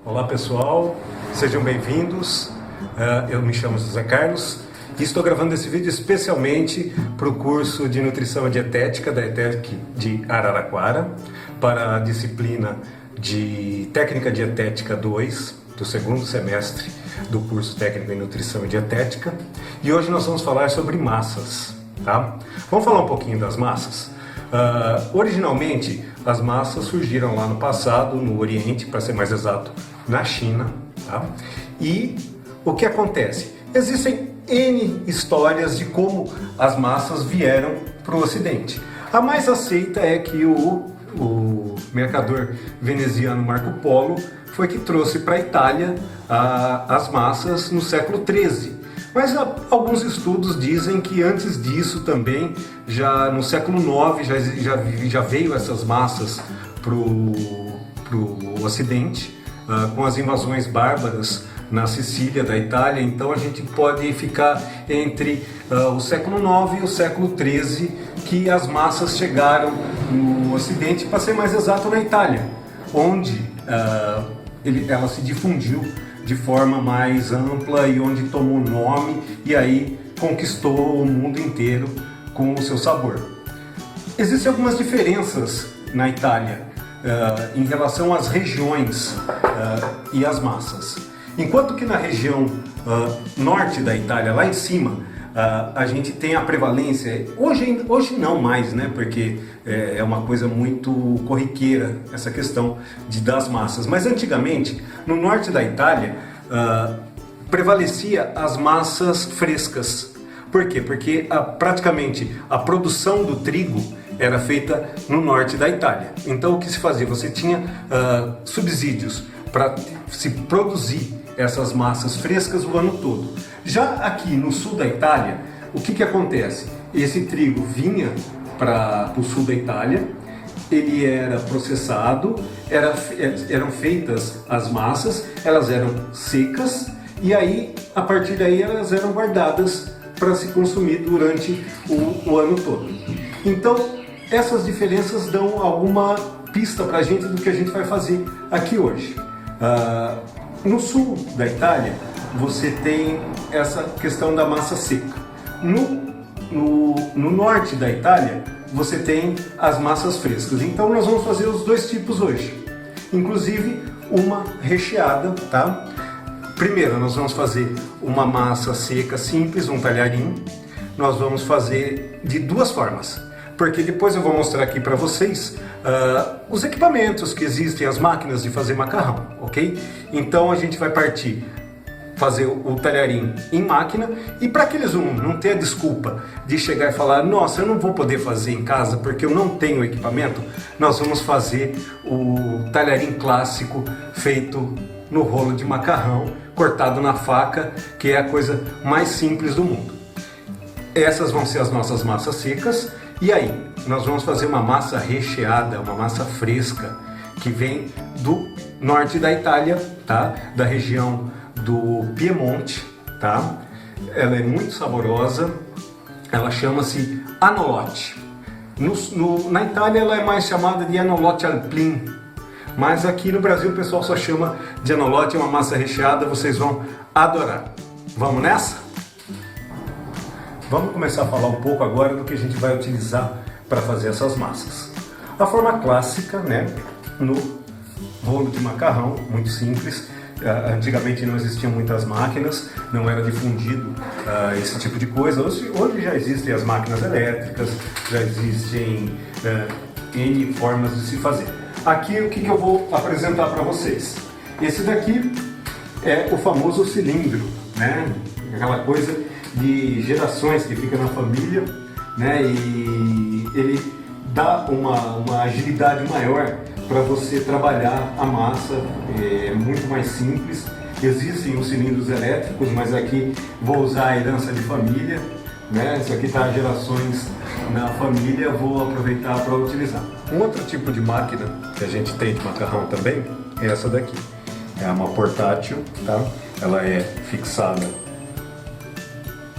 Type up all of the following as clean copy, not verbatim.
Olá pessoal, sejam bem-vindos. Eu me chamo José Carlos e estou gravando esse vídeo especialmente para o curso de Nutrição e Dietética da ETEC de Araraquara, para a disciplina de Técnica Dietética 2, do segundo semestre do curso Técnico em Nutrição e Dietética. E hoje nós vamos falar sobre massas, tá? Vamos falar um pouquinho das massas? Originalmente, as massas surgiram lá no passado, no Oriente, para ser mais exato, na China, tá? E o que acontece? Existem N histórias de como as massas vieram para o Ocidente. A mais aceita é que o mercador veneziano Marco Polo foi que trouxe para a Itália as massas no século XIII. Mas alguns estudos dizem que antes disso também, já no século IX, já veio essas massas para o Ocidente, com as invasões bárbaras na Sicília da Itália. Então a gente pode ficar entre o século IX e o século XIII que as massas chegaram no Ocidente, para ser mais exato na Itália, onde ela se difundiu de forma mais ampla e onde tomou nome e aí conquistou o mundo inteiro com o seu sabor. Existem algumas diferenças na Itália em relação às regiões e às massas. Enquanto que na região norte da Itália, lá em cima, a gente tem a prevalência, hoje não mais, né, porque é uma coisa muito corriqueira essa questão das massas, mas antigamente, no norte da Itália, prevalecia as massas frescas. Por quê? Porque praticamente a produção do trigo era feita no norte da Itália. Então o que se fazia? Você tinha subsídios para se produzir essas massas frescas o ano todo. Já aqui no sul da Itália, o que acontece? Esse trigo vinha para o sul da Itália, ele era processado, eram feitas as massas, elas eram secas e aí, a partir daí, elas eram guardadas para se consumir durante o ano todo. Então, essas diferenças dão alguma pista para a gente do que a gente vai fazer aqui hoje. No sul da Itália, você tem essa questão da massa seca. No norte da Itália, você tem as massas frescas. Então nós vamos fazer os dois tipos hoje. Inclusive uma recheada, tá? Primeiro nós vamos fazer uma massa seca simples, um talharim. Nós vamos fazer de duas formas, porque depois eu vou mostrar aqui para vocês os equipamentos que existem, as máquinas de fazer macarrão, ok? Então a gente vai partir fazer o talharim em máquina, e para aqueles não ter a desculpa de chegar e falar: nossa, eu não vou poder fazer em casa porque eu não tenho equipamento, nós vamos fazer o talharim clássico feito no rolo de macarrão, cortado na faca, que é a coisa mais simples do mundo. Essas vão ser as nossas massas secas. E aí, nós vamos fazer uma massa recheada, uma massa fresca, que vem do norte da Itália, tá? Da região do Piemonte, tá? Ela é muito saborosa, ela chama-se anolotte. Na Itália ela é mais chamada de anolotte alpin, mas aqui no Brasil o pessoal só chama de anolotte, é uma massa recheada, vocês vão adorar. Vamos nessa? Vamos começar a falar um pouco agora do que a gente vai utilizar para fazer essas massas. A forma clássica, né, no rolo de macarrão, muito simples. Antigamente não existiam muitas máquinas, não era difundido esse tipo de coisa. Hoje já existem as máquinas elétricas, já existem N formas de se fazer. Aqui o que eu vou apresentar para vocês? Esse daqui é o famoso cilindro, né? Aquela coisa de gerações que fica na família, né? E ele dá uma agilidade maior para você trabalhar a massa, é muito mais simples. Existem os cilindros elétricos, mas aqui vou usar a herança de família, né? Isso aqui está gerações na família, vou aproveitar para utilizar. Um outro tipo de máquina que a gente tem de macarrão também é essa daqui. É uma portátil, tá? Ela é fixada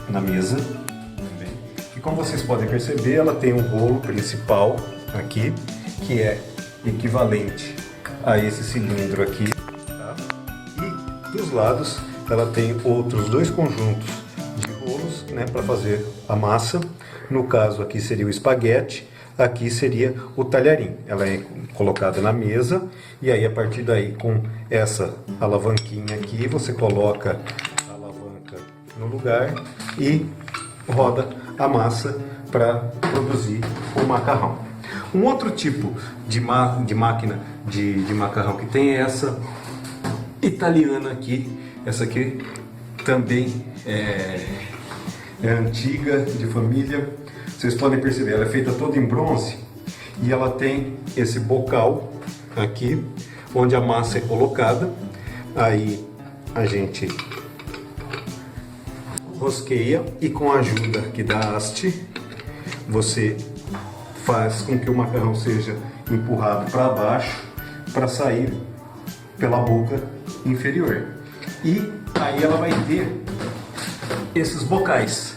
na mesa também. E como vocês podem perceber, ela tem um rolo principal aqui, que é equivalente a esse cilindro aqui, tá? dos lados ela tem outros dois conjuntos de rolos, né, para fazer a massa. No caso aqui seria o espaguete, aqui seria o talharim. Ela é colocada na mesa e aí a partir daí com essa alavanquinha aqui você coloca a alavanca no lugar e roda a massa para produzir o macarrão. Um outro tipo de máquina de macarrão que tem é essa italiana aqui. Essa aqui também é antiga, de família. Vocês podem perceber, ela é feita toda em bronze e ela tem esse bocal aqui, onde a massa é colocada. Aí a gente rosqueia e com a ajuda aqui da haste, você faz com que o macarrão seja empurrado para baixo para sair pela boca inferior. E aí ela vai ter esses bocais.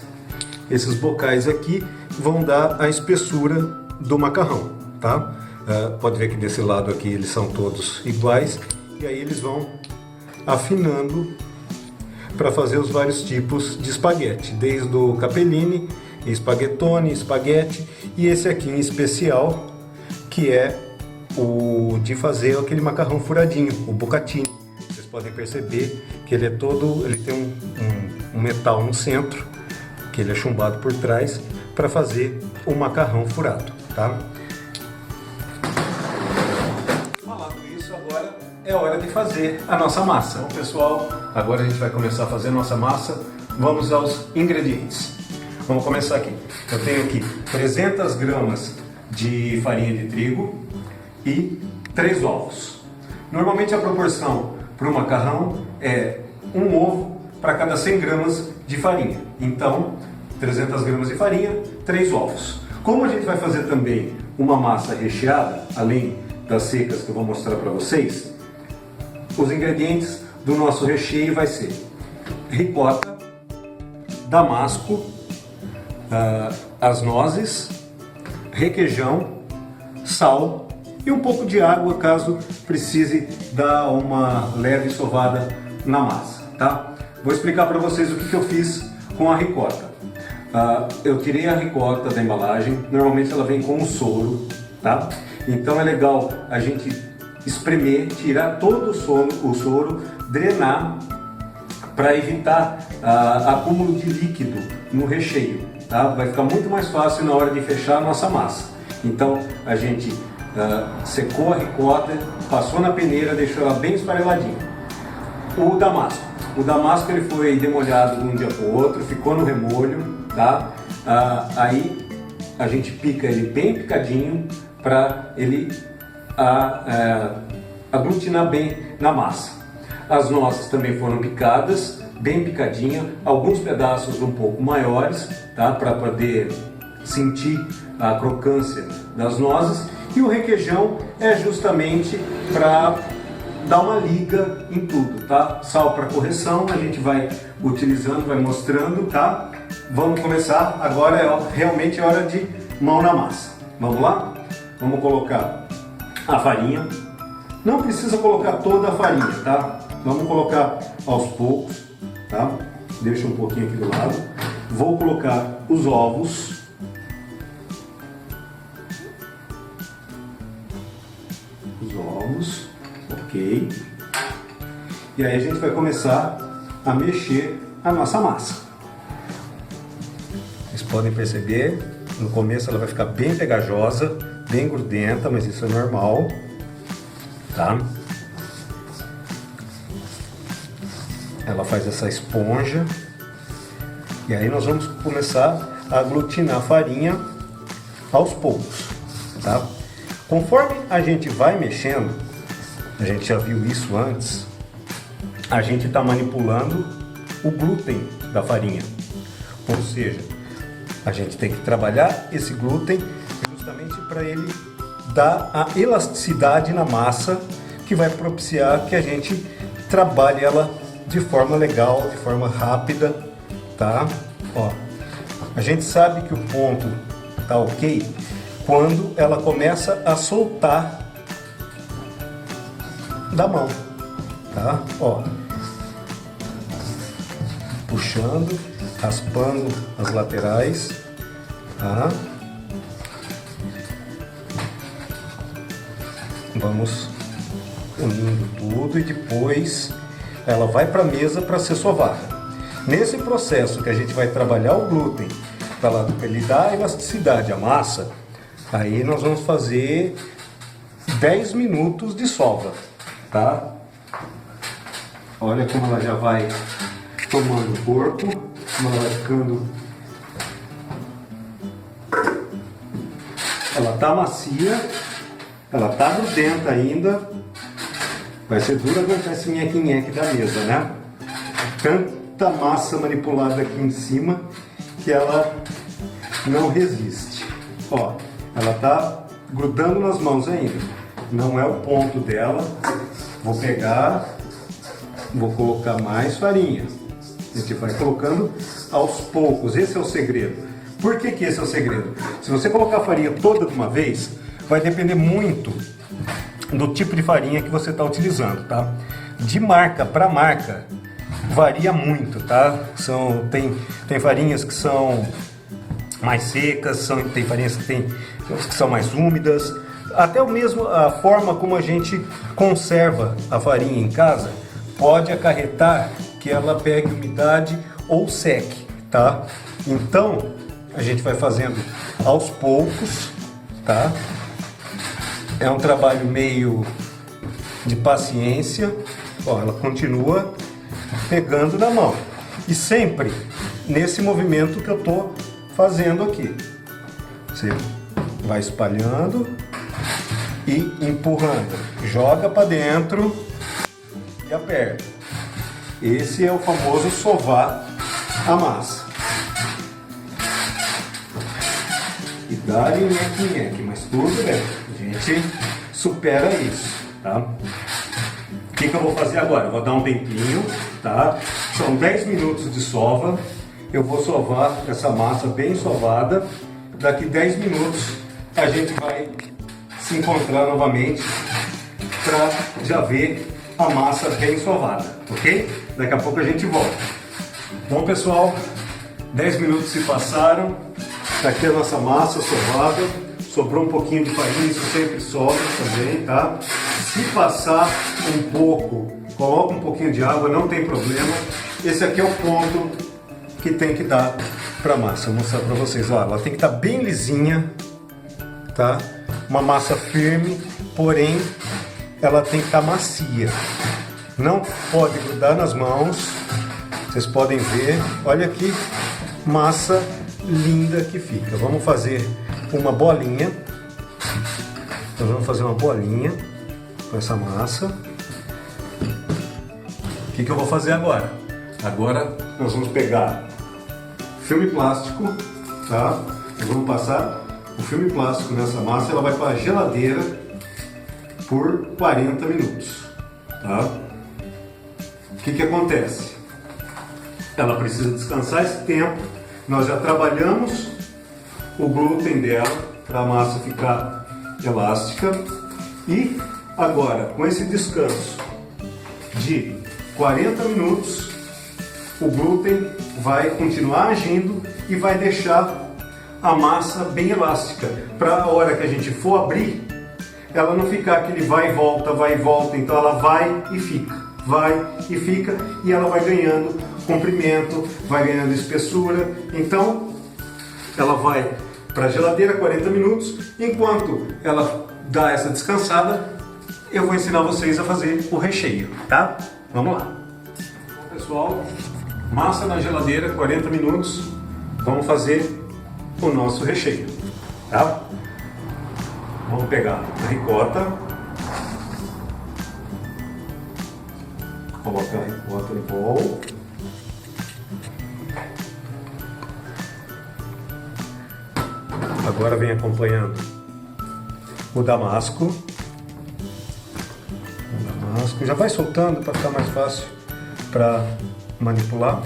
Esses bocais aqui vão dar a espessura do macarrão, tá? Pode ver que desse lado aqui eles são todos iguais e aí eles vão afinando para fazer os vários tipos de espaguete, desde o capellini, espaguetone, espaguete e esse aqui em especial, que é o de fazer aquele macarrão furadinho, o bucatini. Vocês podem perceber que ele é todo, ele tem um metal no centro, que ele é chumbado por trás para fazer o macarrão furado, tá? Falando isso, agora é hora de fazer a nossa massa. Então, pessoal, agora a gente vai começar a fazer a nossa massa. Vamos aos ingredientes. Vamos começar aqui. Eu tenho aqui 300 gramas de farinha de trigo e 3 ovos. Normalmente a proporção para o macarrão é um ovo para cada 100 gramas de farinha. Então, 300 gramas de farinha, 3 ovos. Como a gente vai fazer também uma massa recheada, além das secas que eu vou mostrar para vocês, os ingredientes do nosso recheio vai ser ricota, damasco, as nozes, requeijão, sal e um pouco de água caso precise dar uma leve sovada na massa, tá? Vou explicar para vocês o que eu fiz com a ricota. Eu tirei a ricota da embalagem, normalmente ela vem com um soro, tá? Então é legal a gente espremer, tirar todo o soro, drenar para evitar acúmulo de líquido no recheio, tá? Vai ficar muito mais fácil na hora de fechar a nossa massa. Então a gente secou a ricota, passou na peneira, deixou ela bem esfareladinha. O damasco ele foi demolhado de um dia para o outro, ficou no remolho, tá? Aí a gente pica ele bem picadinho para ele aglutinar bem na massa. As nozes também foram picadas, bem picadinha, alguns pedaços um pouco maiores, tá? Para poder sentir a crocância das nozes. E o requeijão é justamente para dar uma liga em tudo, tá? Sal para correção, a gente vai utilizando, vai mostrando, tá? Vamos começar, agora é realmente hora de mão na massa. Vamos lá? Vamos colocar a farinha. Não precisa colocar toda a farinha, tá? Vamos colocar aos poucos, tá? Deixa um pouquinho aqui do lado. Vou colocar os ovos. Ok. E aí a gente vai começar a mexer a nossa massa. Vocês podem perceber, no começo ela vai ficar bem pegajosa, bem grudenta, mas isso é normal, tá? Ela faz essa esponja. E aí nós vamos começar a aglutinar a farinha aos poucos, tá? Conforme a gente vai mexendo, a gente já viu isso antes, a gente está manipulando o glúten da farinha. Ou seja, a gente tem que trabalhar esse glúten justamente para ele dar a elasticidade na massa que vai propiciar que a gente trabalhe ela de forma legal, de forma rápida, tá? Ó, a gente sabe que o ponto tá ok quando ela começa a soltar da mão, tá? Ó, puxando, raspando as laterais, tá? Vamos unindo tudo e depois ela vai para a mesa para ser sovada. Nesse processo que a gente vai trabalhar o glúten para ele dar elasticidade à massa, aí nós vamos fazer 10 minutos de sova, tá? Olha como ela já vai tomando corpo, como ela vai ficando. Ela tá macia, ela tá grudenta ainda. Vai ser duro aguentar esse nheque-nheque da mesa, né? Tanta massa manipulada aqui em cima que ela não resiste. Ó, ela tá grudando nas mãos ainda. Não é o ponto dela. Vou pegar, vou colocar mais farinha. A gente vai colocando aos poucos. Esse é o segredo. Por que esse é o segredo? Se você colocar a farinha toda de uma vez, vai depender muito do tipo de farinha que você está utilizando, tá? De marca para marca varia muito, tá? Tem farinhas que são mais secas, tem farinhas que são mais úmidas, até mesmo a forma como a gente conserva a farinha em casa pode acarretar que ela pegue umidade ou seque, tá? Então a gente vai fazendo aos poucos, tá? É um trabalho meio de paciência. Ó, ela continua pegando na mão. E sempre nesse movimento que eu tô fazendo aqui. Você vai espalhando e empurrando. Joga para dentro e aperta. Esse é o famoso sovar a massa. E dar nheque-nheque, mas tudo bem. A gente supera isso, tá? O que eu vou fazer agora? Eu vou dar um tempinho, tá? São 10 minutos de sova. Eu vou sovar essa massa bem sovada. Daqui 10 minutos a gente vai se encontrar novamente para já ver a massa bem sovada, ok? Daqui a pouco a gente volta. Bom, pessoal, 10 minutos se passaram. Tá aqui a nossa massa sovada. Sobrou um pouquinho de farinha, isso sempre sobra também, tá? Se passar um pouco, coloca um pouquinho de água, não tem problema. Esse aqui é o ponto que tem que dar para a massa. Vou mostrar para vocês. Ó, ela tem que estar bem lisinha, tá? Uma massa firme, porém ela tem que estar macia. Não pode grudar nas mãos. Vocês podem ver. Olha que massa linda que fica. Vamos fazer uma bolinha. Nós vamos fazer uma bolinha com essa massa. O que eu vou fazer agora? Agora nós vamos pegar filme plástico, tá? Nós vamos passar o filme plástico nessa massa. Ela vai para a geladeira por 40 minutos, tá? O que acontece? Ela precisa descansar esse tempo. Nós já trabalhamos o glúten dela para a massa ficar elástica e agora com esse descanso de 40 minutos o glúten vai continuar agindo e vai deixar a massa bem elástica para a hora que a gente for abrir ela não ficar aquele vai e volta, então ela vai e fica e ela vai ganhando comprimento, vai ganhando espessura. Então ela vai para a geladeira 40 minutos. Enquanto ela dá essa descansada, eu vou ensinar vocês a fazer o recheio, tá? Vamos lá. Bom, pessoal, massa na geladeira 40 minutos. Vamos fazer o nosso recheio, tá? Vamos pegar a ricota, colocar a ricota no bowl. Agora vem acompanhando o damasco. O damasco já vai soltando para ficar mais fácil para manipular,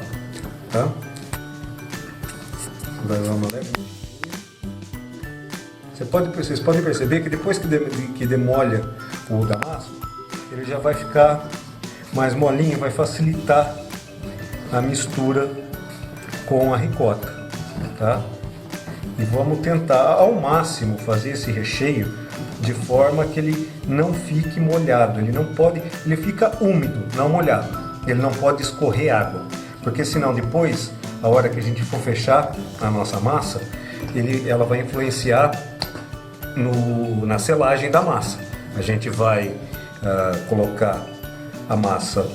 tá? Vai dar uma leve. Vocês podem perceber que depois que demolha o damasco, ele já vai ficar mais molinho, vai facilitar a mistura com a ricota, tá? E vamos tentar ao máximo fazer esse recheio de forma que ele não fique molhado, ele fica úmido, não molhado. Ele não pode escorrer água, porque senão depois, a hora que a gente for fechar a nossa massa, ela vai influenciar na selagem da massa. A gente vai colocar a massa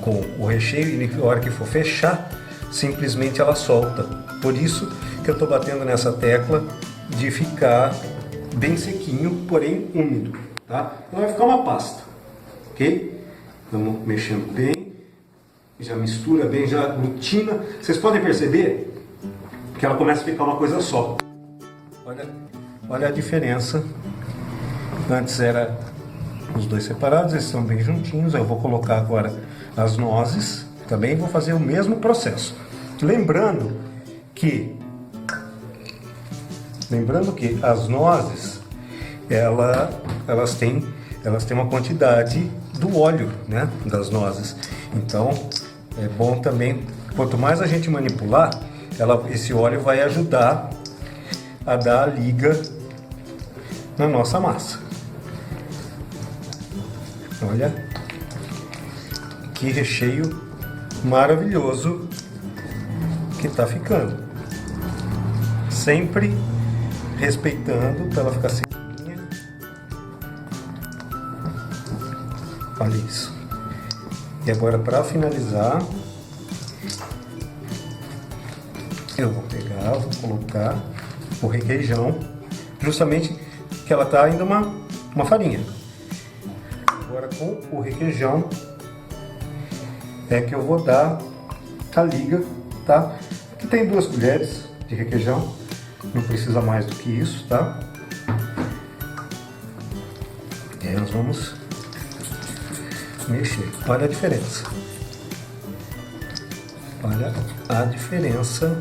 com o recheio e na hora que for fechar, simplesmente ela solta. Por isso que eu estou batendo nessa tecla de ficar bem sequinho, porém úmido, tá? Então vai ficar uma pasta, ok? Vamos mexendo bem, já mistura bem, já aglutina. Vocês podem perceber que ela começa a ficar uma coisa só. Olha a diferença. Antes era os dois separados, eles estão bem juntinhos. Eu vou colocar agora as nozes, também vou fazer o mesmo processo. Lembrando que as nozes, elas têm uma quantidade do óleo, né, das nozes. Então, é bom também, quanto mais a gente manipular, esse óleo vai ajudar a dar a liga na nossa massa. Olha que recheio maravilhoso que está ficando. Sempre respeitando para ela ficar sequinha. Olha isso. E agora, para finalizar, eu vou pegar, vou colocar o requeijão, justamente que ela tá ainda uma farinha. Agora, com o requeijão é que eu vou dar a liga, tá? Aqui tem 2 colheres de requeijão, não precisa mais do que isso, tá? E aí nós vamos mexer. Olha a diferença. Olha a diferença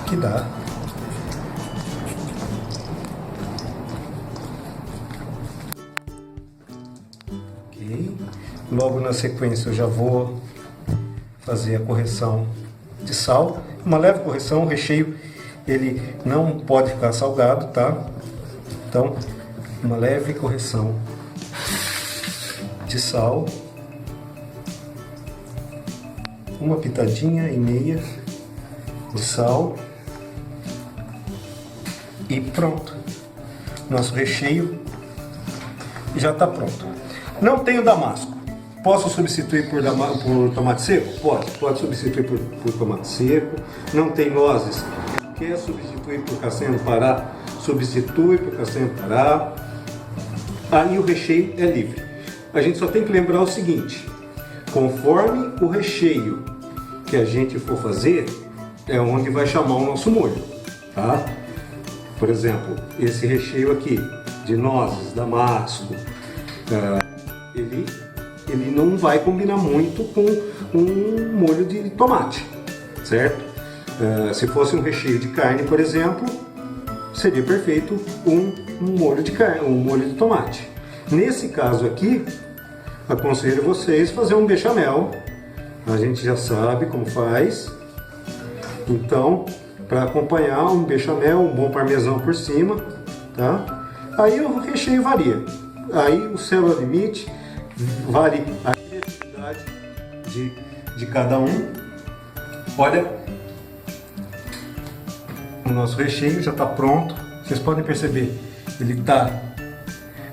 que dá. Ok. Logo na sequência eu já vou fazer a correção de sal. Uma leve correção, o recheio ele não pode ficar salgado, tá? Então, uma leve correção de sal, uma pitadinha e meia de sal e pronto. Nosso recheio já está pronto. Não tenho damasco. Posso substituir por tomate seco? Pode substituir por tomate seco. Não tem nozes? Quer substituir por castanha do Pará? Substitui por castanha do Pará. Aí o recheio é livre. A gente só tem que lembrar o seguinte: conforme o recheio que a gente for fazer, é onde vai chamar o nosso molho, tá? Por exemplo, esse recheio aqui de nozes, damasco, ele não vai combinar muito com um molho de tomate, certo? Se fosse um recheio de carne, por exemplo, seria perfeito um molho de carne, um molho de tomate. Nesse caso aqui, aconselho vocês fazer um bechamel. A gente já sabe como faz. Então, para acompanhar um bechamel, um bom parmesão por cima, tá? Aí o recheio varia. Aí o céu é o limite, vale a criatividade de cada um. Olha, o nosso recheio já está pronto. Vocês podem perceber, ele está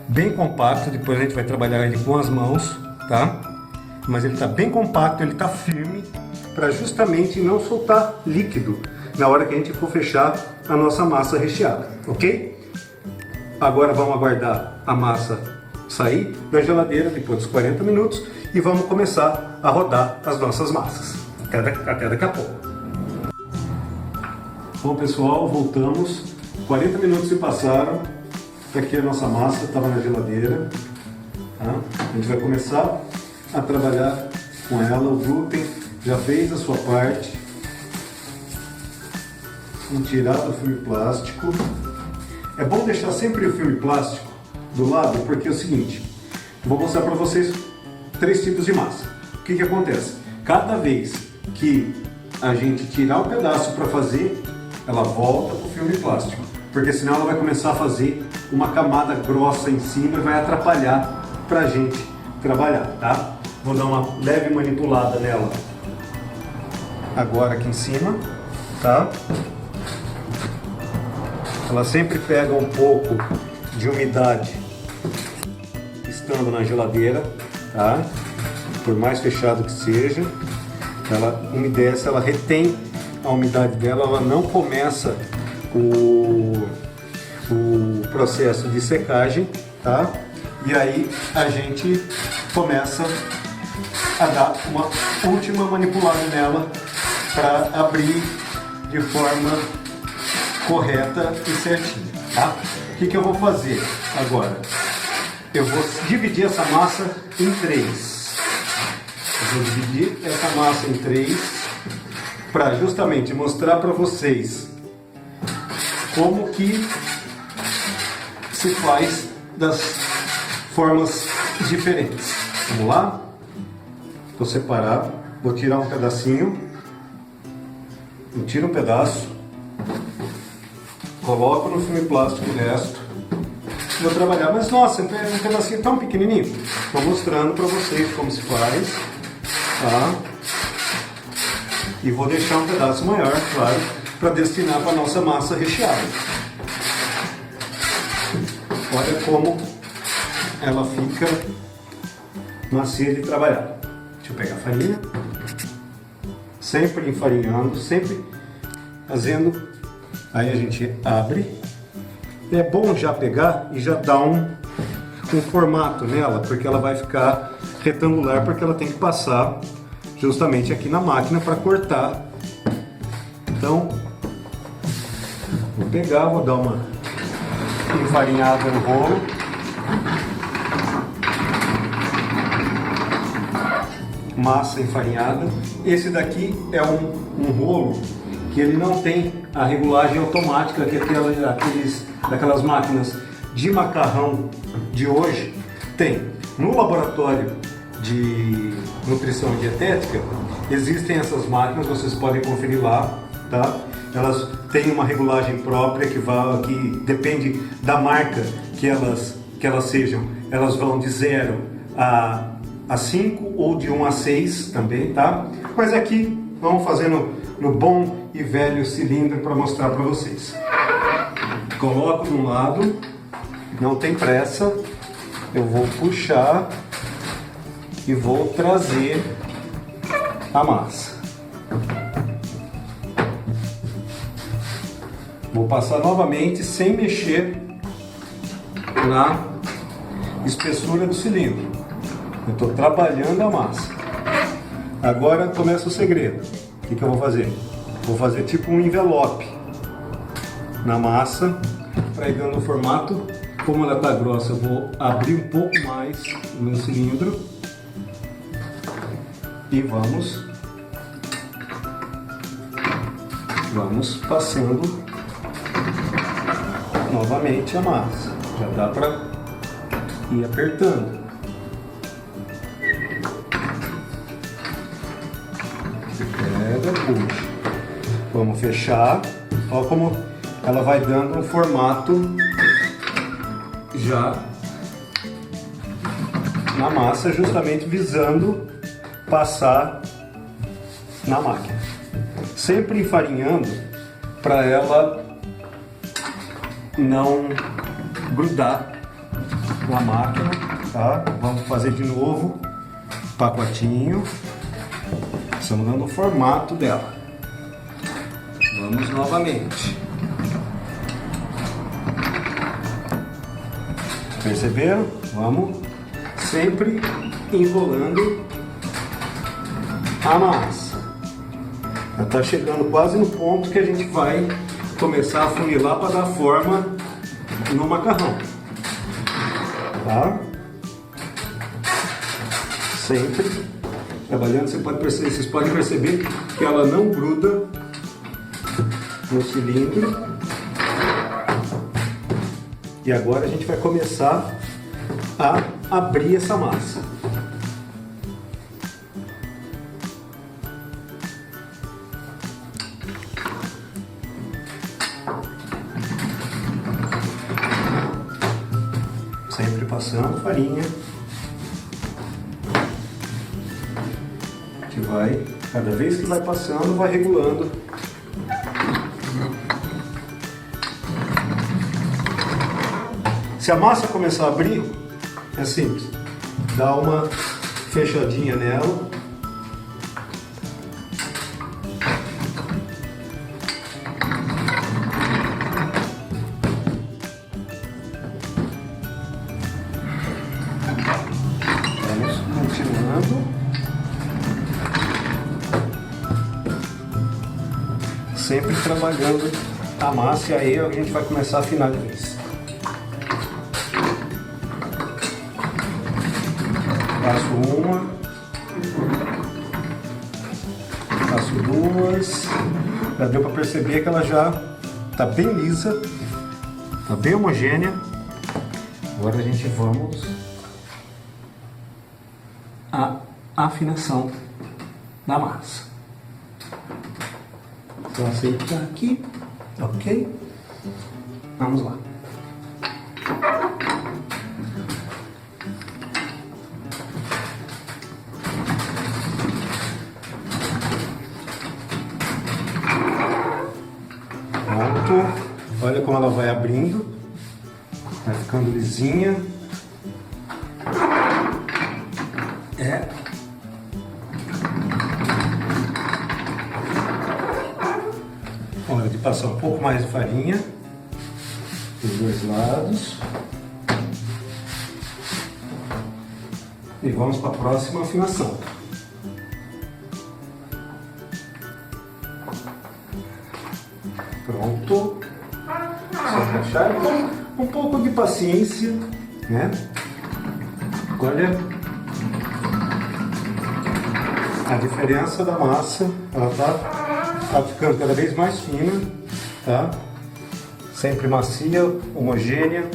bem compacto. Depois a gente vai trabalhar ele com as mãos, tá? Mas ele está bem compacto, ele está firme, para justamente não soltar líquido na hora que a gente for fechar a nossa massa recheada, ok? Agora vamos aguardar a massa sair da geladeira depois dos 40 minutos e vamos começar a rodar as nossas massas. Até daqui a pouco. Bom pessoal, voltamos. 40 minutos se passaram. Aqui a nossa massa estava na geladeira. Tá? A gente vai começar a trabalhar com ela. O glúten já fez a sua parte. Vamos tirar do filme plástico. É bom deixar sempre o filme plástico do lado, porque é o seguinte: vou mostrar para vocês 3 tipos de massa. o que acontece? Cada vez que a gente tirar o pedaço para fazer, ela volta para o filme plástico, porque senão ela vai começar a fazer uma camada grossa em cima e vai atrapalhar para a gente trabalhar, tá? Vou dar uma leve manipulada nela agora aqui em cima, tá? Ela sempre pega um pouco de umidade estando na geladeira, tá? Por mais fechado que seja, ela umedece, ela retém a umidade dela, ela não começa o processo de secagem, tá? E aí a gente começa a dar uma última manipulada nela para abrir de forma correta e certinha, tá? O que eu vou fazer agora? Eu vou dividir essa massa em 3. Eu vou dividir essa massa em 3 para justamente mostrar para vocês como que se faz das formas diferentes. Vamos lá? Vou separar, vou tirar um pedacinho, eu tiro um pedaço, coloco no filme plástico o resto, vou trabalhar. Mas nossa, um pedacinho tão pequenininho. Estou mostrando para vocês como se faz, tá? E vou deixar um pedaço maior, claro, para destinar para a nossa massa recheada. Olha como ela fica macia de trabalhar. Deixa eu pegar a farinha. Sempre enfarinhando, sempre fazendo. Aí a gente abre. É bom já pegar e já dar um formato nela, porque ela vai ficar retangular, porque ela tem que passar justamente aqui na máquina para cortar. Então, vou pegar, vou dar uma enfarinhada no rolo. Massa enfarinhada. Esse daqui é um rolo que ele não tem a regulagem automática que daquelas máquinas de macarrão de hoje tem. No laboratório de nutrição dietética existem essas máquinas, vocês podem conferir lá, tá? Elas têm uma regulagem própria que depende da marca que elas sejam. Elas vão de 0 a 5 ou de 1 a 6 também, tá? Mas aqui vamos fazendo no bom e velho cilindro para mostrar para vocês. Coloco de um lado, não tem pressa, eu vou puxar e vou trazer a massa. Vou passar novamente sem mexer na espessura do cilindro. Eu estou trabalhando a massa. Agora começa o segredo. O que eu vou fazer? Vou fazer tipo um envelope na massa para ir dando o formato. Como ela está grossa, eu vou abrir um pouco mais o meu cilindro e vamos passando novamente a massa. Já dá para ir apertando. Pega, puxa. Vamos fechar. Olha como ela vai dando um formato já na massa, justamente visando passar na máquina. Sempre enfarinhando para ela não grudar na máquina, tá? Vamos fazer de novo, pacotinho. Estamos dando o formato dela. Vamos novamente. Perceberam? Vamos sempre enrolando a massa. Já está chegando quase no ponto que a gente vai começar a funilar para dar forma no macarrão. Tá? Sempre trabalhando. Vocês podem perceber que ela não gruda no cilindro. E agora a gente vai começar a abrir essa massa. Sempre passando farinha. Que vai, cada vez que vai passando, vai regulando. Se a massa começar a abrir, é simples. Dá uma fechadinha nela. Vamos continuando. Sempre trabalhando a massa e aí a gente vai começar a finalizar. Faço uma, faço duas, já deu para perceber que ela já está bem lisa, está bem homogênea. Agora a gente vamos à afinação da massa. Então aceitar aqui, ok? Vamos lá. Pronto. Olha como ela vai abrindo, vai ficando lisinha. Hora de passar um pouco mais de farinha dos dois lados. E vamos para a próxima afinação. Pronto. Só encaixar um pouco de paciência, né? Olha a diferença da massa. Ela tá ficando cada vez mais fina, tá? Sempre macia, homogênea,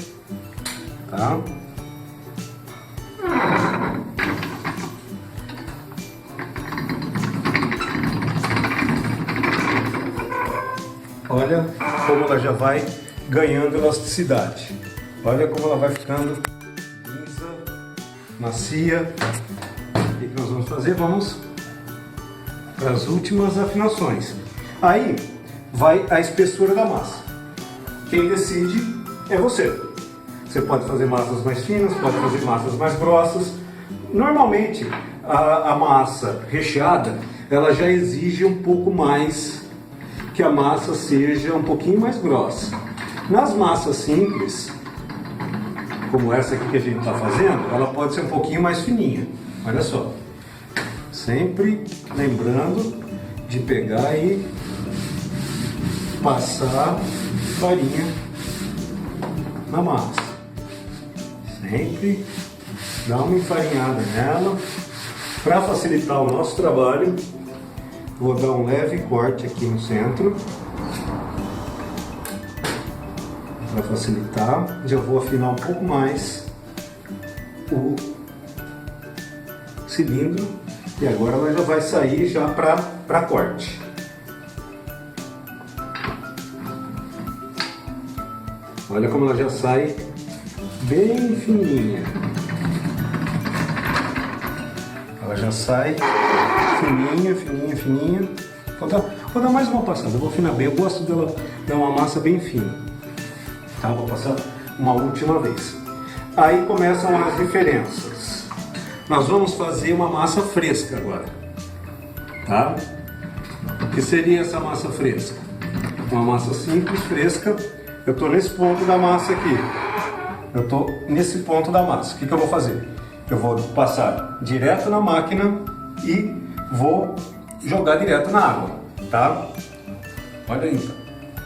tá? Olha como ela já vai ganhando elasticidade. Olha como ela vai ficando lisa, macia. O que nós vamos fazer? Vamos para as últimas afinações. Aí vai a espessura da massa. Quem decide é você. Você pode fazer massas mais finas, pode fazer massas mais grossas. Normalmente a massa recheada ela já exige um pouco mais que a massa seja um pouquinho mais grossa. Nas massas simples, como essa aqui que a gente está fazendo, ela pode ser um pouquinho mais fininha. Olha só. Sempre lembrando de pegar e passar farinha na massa. Sempre dá uma enfarinhada nela. Para facilitar o nosso trabalho, vou dar um leve corte aqui no centro. Para facilitar, já vou afinar um pouco mais o cilindro. E agora ela já vai sair já para corte. Olha como ela já sai bem fininha. Ela já sai fininha, fininha, fininha. Vou dar mais uma passada, vou afinar bem. Eu gosto dela dar uma massa bem fina. Tá? Vou passar uma última vez. Aí começam as diferenças. Nós vamos fazer uma massa fresca agora, tá? O que seria essa massa fresca? Uma massa simples, fresca. Eu estou nesse ponto da massa aqui. Eu estou nesse ponto da massa. O que eu vou fazer? Eu vou passar direto na máquina e vou jogar direto na água, tá? Olha aí,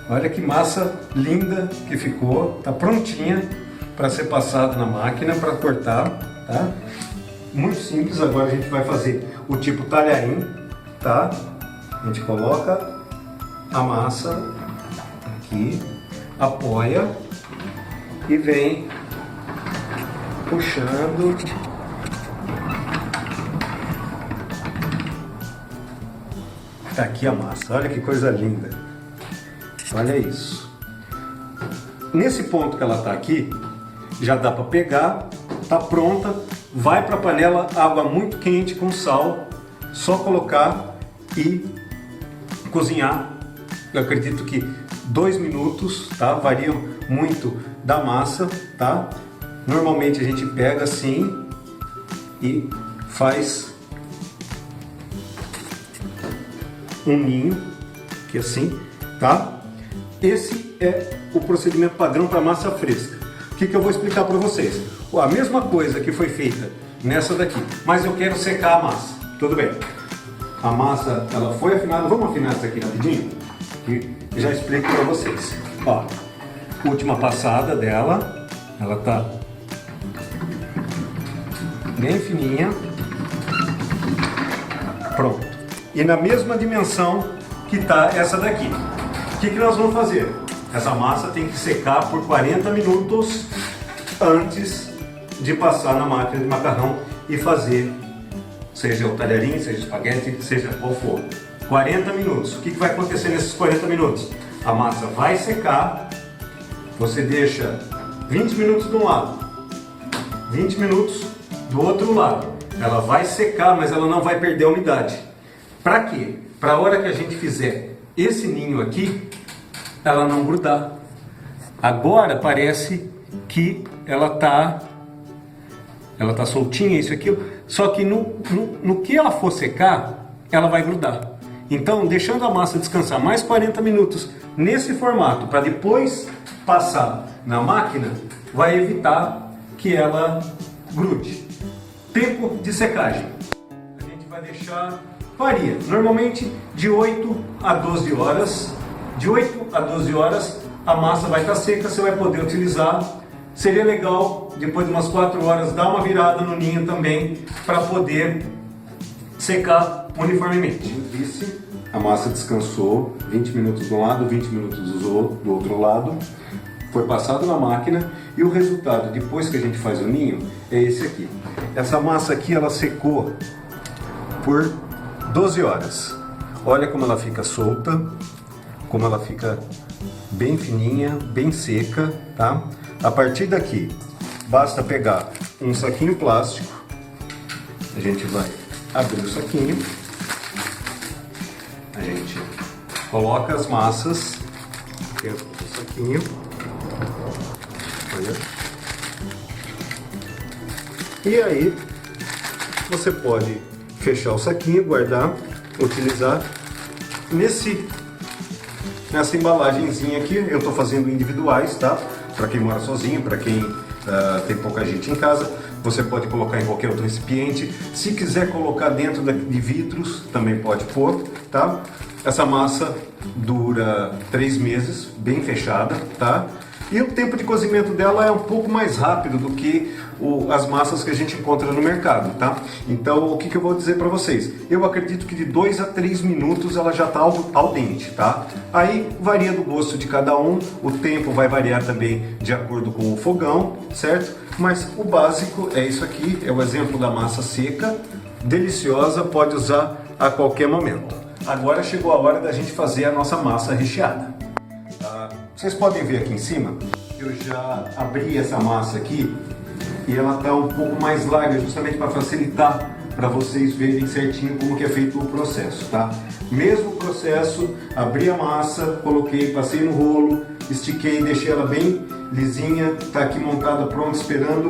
olha que massa linda que ficou. Tá prontinha para ser passada na máquina para cortar, tá? Muito simples. Agora a gente vai fazer o tipo talharim, tá? A gente coloca a massa aqui, apoia e vem puxando. Tá aqui a massa, olha que coisa linda. Olha isso. Nesse ponto que ela tá aqui, já dá para pegar, tá pronta, vai para a panela, água muito quente com sal, só colocar e cozinhar. Eu acredito que 2 minutos, tá? Varia muito da massa, tá? Normalmente a gente pega assim e faz um ninho, que assim, tá? Esse é o procedimento padrão para massa fresca. O que eu vou explicar para vocês? A mesma coisa que foi feita nessa daqui, mas eu quero secar a massa. Tudo bem. A massa, ela foi afinada. Vamos afinar essa aqui rapidinho? Que já explico para vocês. Ó, última passada dela, ela tá bem fininha. Pronto. E na mesma dimensão que tá essa daqui. O que nós vamos fazer? Essa massa tem que secar por 40 minutos antes de passar na máquina de macarrão e fazer, seja o talharim, seja o espaguete, seja qual for. 40 minutos. O que vai acontecer nesses 40 minutos? A massa vai secar, você deixa 20 minutos de um lado, 20 minutos do outro lado. Ela vai secar, mas ela não vai perder a umidade. Para quê? Para a hora que a gente fizer esse ninho aqui, ela não grudar. Agora parece que ela tá soltinha, isso e aquilo, só que no que ela for secar, ela vai grudar. Então, deixando a massa descansar mais 40 minutos nesse formato, para depois passar na máquina, vai evitar que ela grude. Tempo de secagem. A gente vai deixar, varia, normalmente de 8 a 12 horas. De 8 a 12 horas a massa vai estar seca, você vai poder utilizar. Seria legal, depois de umas 4 horas, dar uma virada no ninho também, para poder secar uniformemente. Como disse, a massa descansou 20 minutos de um lado, 20 minutos do outro lado. Foi passado na máquina e o resultado, depois que a gente faz o ninho, é esse aqui. Essa massa aqui, ela secou por 12 horas. Olha como ela fica solta, como ela fica bem fininha, bem seca, tá? A partir daqui, basta pegar um saquinho plástico, a gente vai abrir o saquinho, a gente coloca as massas dentro do saquinho, olha, e aí você pode fechar o saquinho, guardar, utilizar nessa embalagenzinha aqui. Eu estou fazendo individuais, tá? Para quem mora sozinho, para quem tem pouca gente em casa, você pode colocar em qualquer outro recipiente. Se quiser colocar dentro de vidros, também pode pôr, tá? Essa massa dura 3 meses, bem fechada, tá? E o tempo de cozimento dela é um pouco mais rápido do que as massas que a gente encontra no mercado, tá? Então, o que eu vou dizer para vocês? Eu acredito que de 2 a 3 minutos ela já está al dente, tá? Aí varia do gosto de cada um, o tempo vai variar também de acordo com o fogão, certo? Mas o básico é isso aqui, é o exemplo da massa seca, deliciosa, pode usar a qualquer momento. Agora chegou a hora da gente fazer a nossa massa recheada. Vocês podem ver aqui em cima, eu já abri essa massa aqui e ela está um pouco mais larga, justamente para facilitar para vocês verem certinho como que é feito o processo, tá? Mesmo processo, abri a massa, coloquei, passei no rolo, estiquei, deixei ela bem lisinha, está aqui montada, pronta, esperando.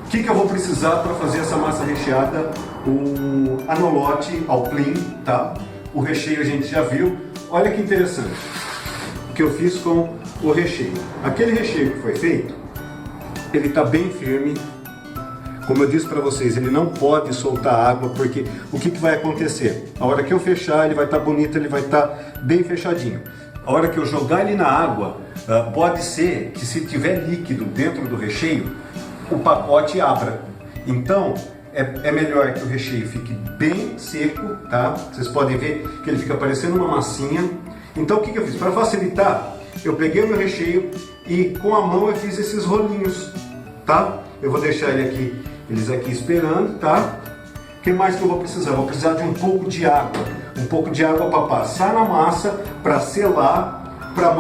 O que eu vou precisar para fazer essa massa recheada? O anolote ao clean, tá? O recheio a gente já viu. Olha que interessante o que eu fiz com o recheio. Aquele recheio que foi feito, ele está bem firme. Como eu disse para vocês, ele não pode soltar água, porque o que vai acontecer? A hora que eu fechar, ele vai estar bonito, ele vai estar bem fechadinho. A hora que eu jogar ele na água, pode ser que se tiver líquido dentro do recheio, o pacote abra. Então, é melhor que o recheio fique bem seco, tá? Vocês podem ver que ele fica parecendo uma massinha. Então, o que eu fiz? Para facilitar, eu peguei o meu recheio e com a mão eu fiz esses rolinhos, tá? Eu vou deixar eles aqui esperando, tá? O que mais que eu vou precisar? Eu vou precisar de um pouco de água. Um pouco de água para passar na massa, para selar, para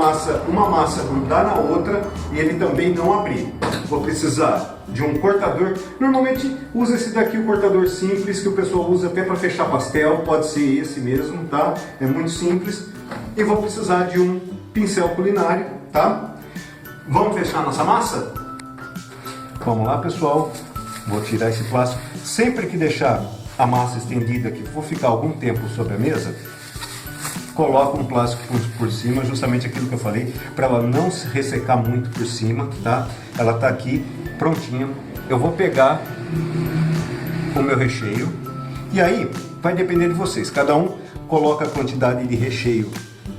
uma massa grudar na outra e ele também não abrir. vou precisar de um cortador. Normalmente usa esse daqui, o cortador simples, que o pessoal usa até para fechar pastel, pode ser esse mesmo, tá? É muito simples. E vou precisar de um pincel culinário, tá? Vamos fechar nossa massa? Vamos lá, pessoal. Vou tirar esse plástico. Sempre que deixar a massa estendida, que for ficar algum tempo sobre a mesa, coloca um plástico por cima, justamente aquilo que eu falei, para ela não se ressecar muito por cima, tá? Ela tá aqui prontinha. Eu vou pegar o meu recheio e aí vai depender de vocês. Cada um coloca a quantidade de recheio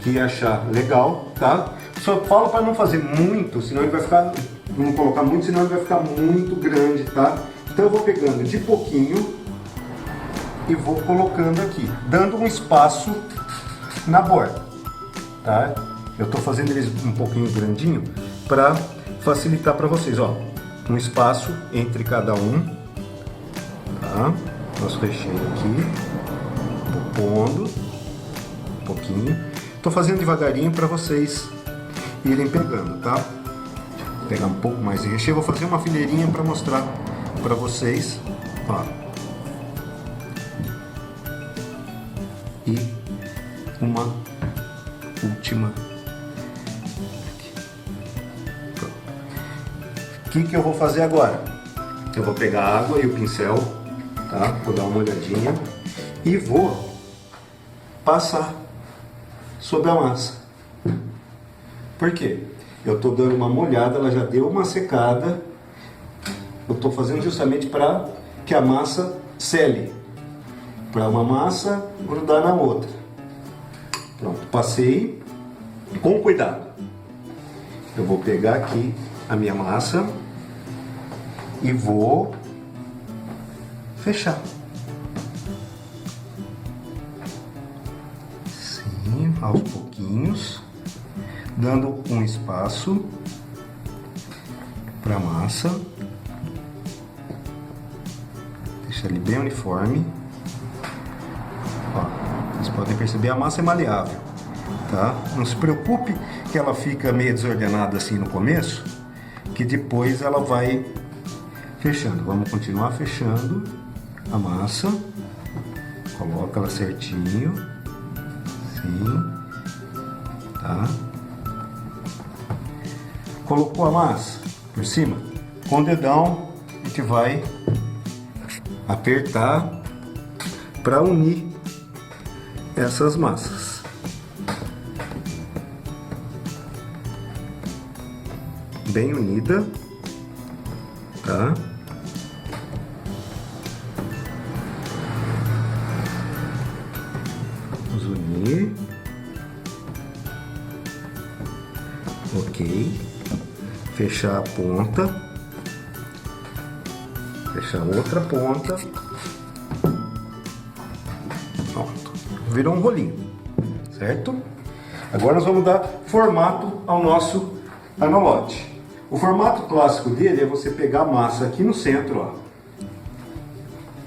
que achar legal, tá? Só falo para não fazer muito, senão ele vai ficar, não colocar muito, senão ele vai ficar muito grande, tá? Então eu vou pegando de pouquinho e vou colocando aqui, dando um espaço na borda, tá? Eu tô fazendo eles um pouquinho grandinho para facilitar para vocês, ó. Um espaço entre cada um, tá? Nosso recheio aqui, tô pondo um pouquinho. Tô fazendo devagarinho para vocês irem pegando, tá? Vou pegar um pouco mais de recheio, vou fazer uma fileirinha para mostrar para vocês, ó. E uma última. O que eu vou fazer agora? Eu vou pegar a água e o pincel, tá? Vou dar uma olhadinha e vou passar sobre a massa. Por quê? Eu tô dando uma molhada, ela já deu uma secada. Eu tô fazendo justamente para que a massa sele, para uma massa grudar na outra. Pronto, passei com cuidado. Eu vou pegar aqui a minha massa e vou fechar. Sim, aos pouquinhos, dando um espaço para a massa. Deixa ele bem uniforme. Ó, vocês podem perceber, a massa é maleável, tá? Não se preocupe que ela fica meio desordenada assim no começo, que depois ela vai fechando. Vamos continuar fechando a massa. Coloca ela certinho, sim, tá? Colocou a massa por cima, com o dedão a gente vai apertar para unir essas massas. Bem unida, tá? Vamos unir. Ok. Fechar a ponta. Fechar outra ponta. Pronto. Virou um rolinho, certo? Agora nós vamos dar formato ao nosso anolote. O formato clássico dele é você pegar a massa aqui no centro, ó,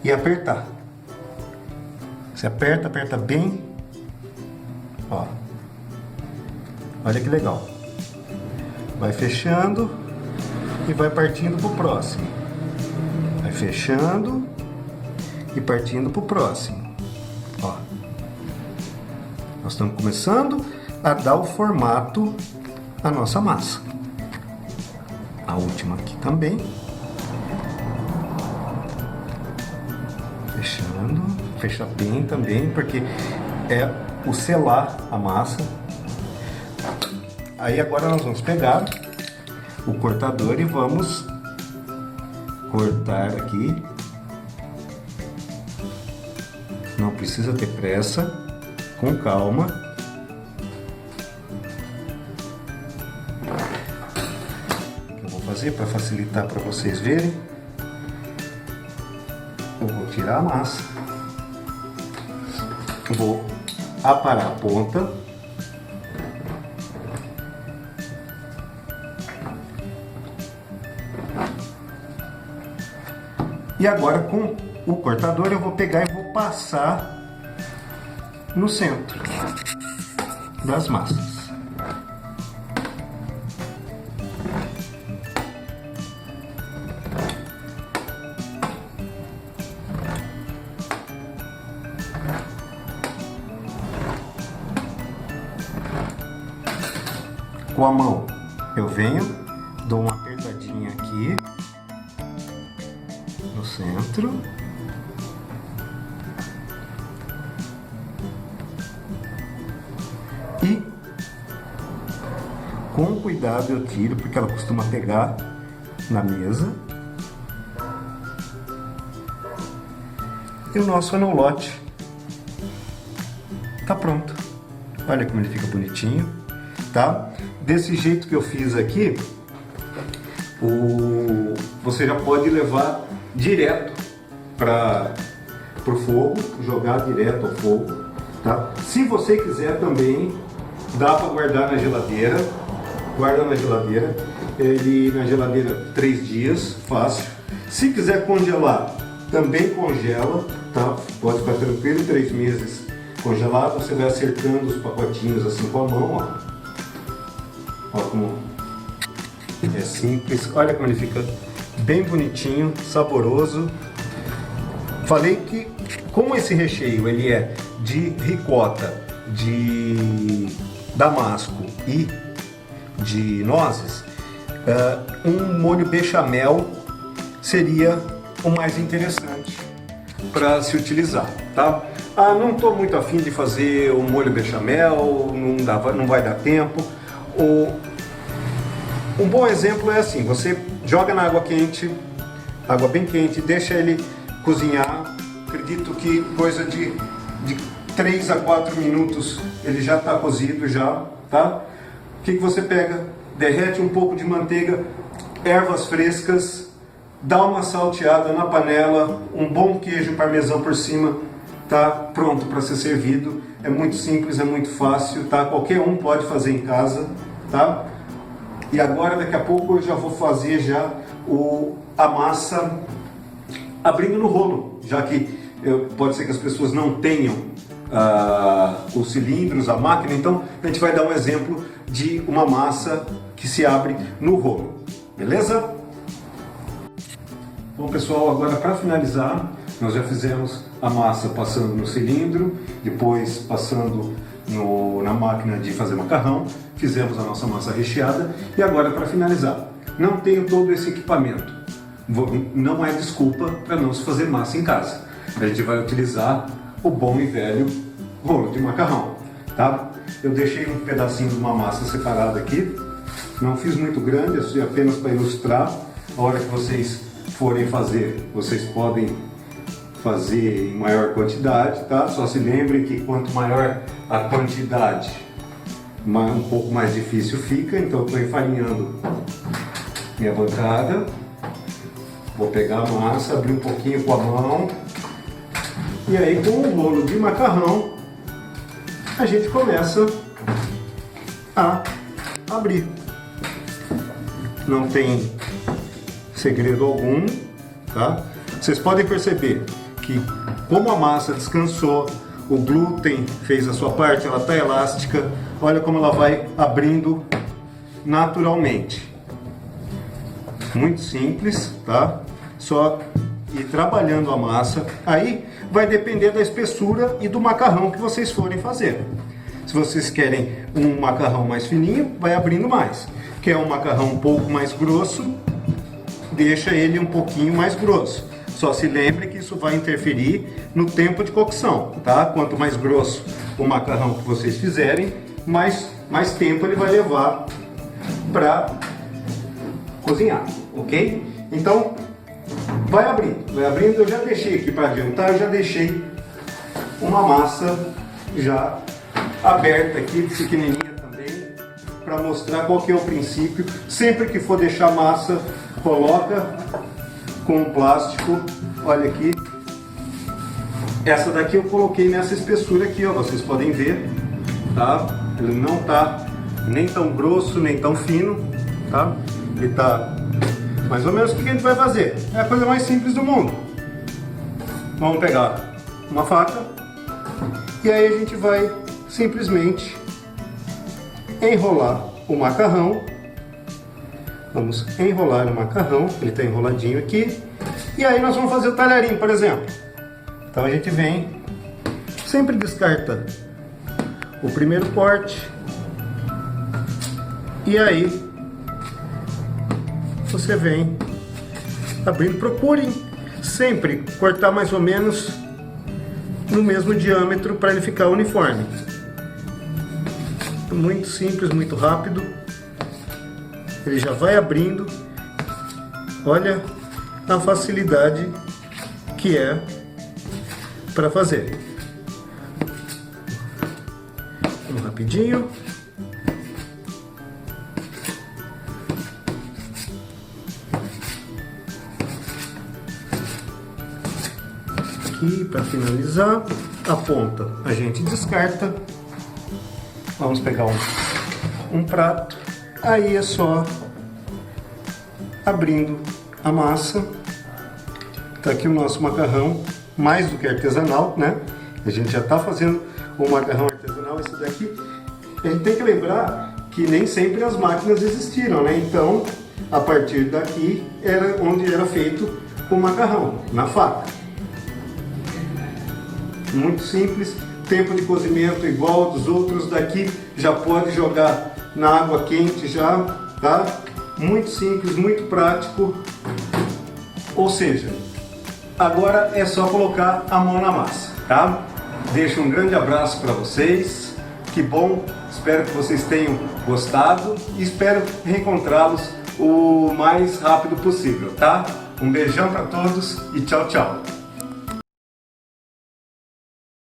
e apertar. Você aperta, aperta bem, ó. Olha que legal. Vai fechando e vai partindo pro próximo. Vai fechando e partindo pro próximo. Ó. Nós estamos começando a dar o formato à nossa massa. A última aqui também. Fechando. Fecha bem também, porque é o selar a massa. Aí agora nós vamos pegar o cortador e vamos cortar aqui. Não precisa ter pressa, com calma. Para facilitar para vocês verem, eu vou tirar a massa, vou aparar a ponta, e agora com o cortador eu vou pegar e vou passar no centro das massas. com a mão eu venho, dou uma apertadinha aqui no centro. E com cuidado eu tiro, porque ela costuma pegar na mesa. E o nosso anolote tá pronto. Olha como ele fica bonitinho, tá? Desse jeito que eu fiz aqui, você já pode levar direto para o fogo, jogar direto ao fogo, tá? Se você quiser também, dá para guardar na geladeira. Guarda na geladeira, ele na geladeira 3 dias, fácil. Se quiser congelar, também congela, tá? Pode ficar tranquilo, 3 meses congelado. Você vai acertando os pacotinhos assim com a mão, ó. Ó como é simples, olha como ele fica bem bonitinho, saboroso. Falei que como esse recheio ele é de ricota, de damasco e de nozes, um molho bechamel seria o mais interessante para se utilizar, tá? Ah, não estou muito afim de fazer o molho bechamel, não vai dar tempo. Um bom exemplo é assim, você joga na água quente, água bem quente, deixa ele cozinhar, acredito que coisa de 3 a 4 minutos ele já está cozido já, tá? O que você pega? Derrete um pouco de manteiga, ervas frescas, dá uma salteada na panela, um bom queijo parmesão por cima, tá pronto para ser servido. É muito simples, é muito fácil, tá? Qualquer um pode fazer em casa, tá? E agora daqui a pouco eu já vou fazer já a massa abrindo no rolo, já que pode ser que as pessoas não tenham os cilindros, a máquina, então a gente vai dar um exemplo de uma massa que se abre no rolo, beleza? Bom pessoal, agora para finalizar, nós já fizemos a massa passando no cilindro, depois passando na máquina de fazer macarrão, fizemos a nossa massa recheada e agora para finalizar, não tenho todo esse equipamento, não é desculpa para não se fazer massa em casa, a gente vai utilizar o bom e velho rolo de macarrão, tá? Eu deixei um pedacinho de uma massa separada aqui, não fiz muito grande, é apenas para ilustrar. A hora que vocês forem fazer, vocês podem fazer em maior quantidade, tá? Só se lembrem que quanto maior a quantidade, um pouco mais difícil fica. Então eu estou enfarinhando minha bancada, vou pegar a massa, abrir um pouquinho com a mão e aí com o rolo de macarrão a gente começa a abrir. Não tem segredo algum, tá? Vocês podem perceber que como a massa descansou, o glúten fez a sua parte, ela está elástica, olha como ela vai abrindo naturalmente. Muito simples, tá? Só ir trabalhando a massa, aí vai depender da espessura e do macarrão que vocês forem fazer. Se vocês querem um macarrão mais fininho, vai abrindo mais. Quer um macarrão um pouco mais grosso, deixa ele um pouquinho mais grosso. Só se lembre que isso vai interferir no tempo de cocção, tá? Quanto mais grosso o macarrão que vocês fizerem, mais tempo ele vai levar para cozinhar, ok? Então, vai abrindo. Eu já deixei aqui para adiantar, eu já deixei uma massa já aberta aqui, pequenininha também, para mostrar qual que é o princípio. Sempre que for deixar massa, coloca com o plástico, olha aqui, essa daqui eu coloquei nessa espessura aqui, ó, vocês podem ver, tá? Ele não tá nem tão grosso, nem tão fino, tá? Ele tá mais ou menos. O que a gente vai fazer? É a coisa mais simples do mundo. Vamos pegar uma faca e aí a gente vai simplesmente enrolar o macarrão. Vamos enrolar o macarrão, ele está enroladinho aqui. E aí nós vamos fazer o talharinho, por exemplo. Então a gente vem, sempre descarta o primeiro corte. E aí você vem abrindo. Procurem sempre cortar mais ou menos no mesmo diâmetro para ele ficar uniforme. Muito simples, muito rápido. Ele já vai abrindo. Olha a facilidade que é para fazer. Vamos rapidinho. Aqui para finalizar, a ponta a gente descarta. Vamos pegar um prato. Aí é só abrindo a massa. Tá aqui o nosso macarrão, mais do que artesanal, né? A gente já tá fazendo o macarrão artesanal. Esse daqui, a gente tem que lembrar que nem sempre as máquinas existiram, né? Então, a partir daqui era onde era feito o macarrão, na faca. Muito simples, tempo de cozimento igual dos outros. Daqui já pode jogar na água quente já, tá? Muito simples, muito prático. Ou seja, agora é só colocar a mão na massa, tá? Deixo um grande abraço para vocês. Que bom, espero que vocês tenham gostado e espero reencontrá-los o mais rápido possível, tá? Um beijão para todos e tchau, tchau.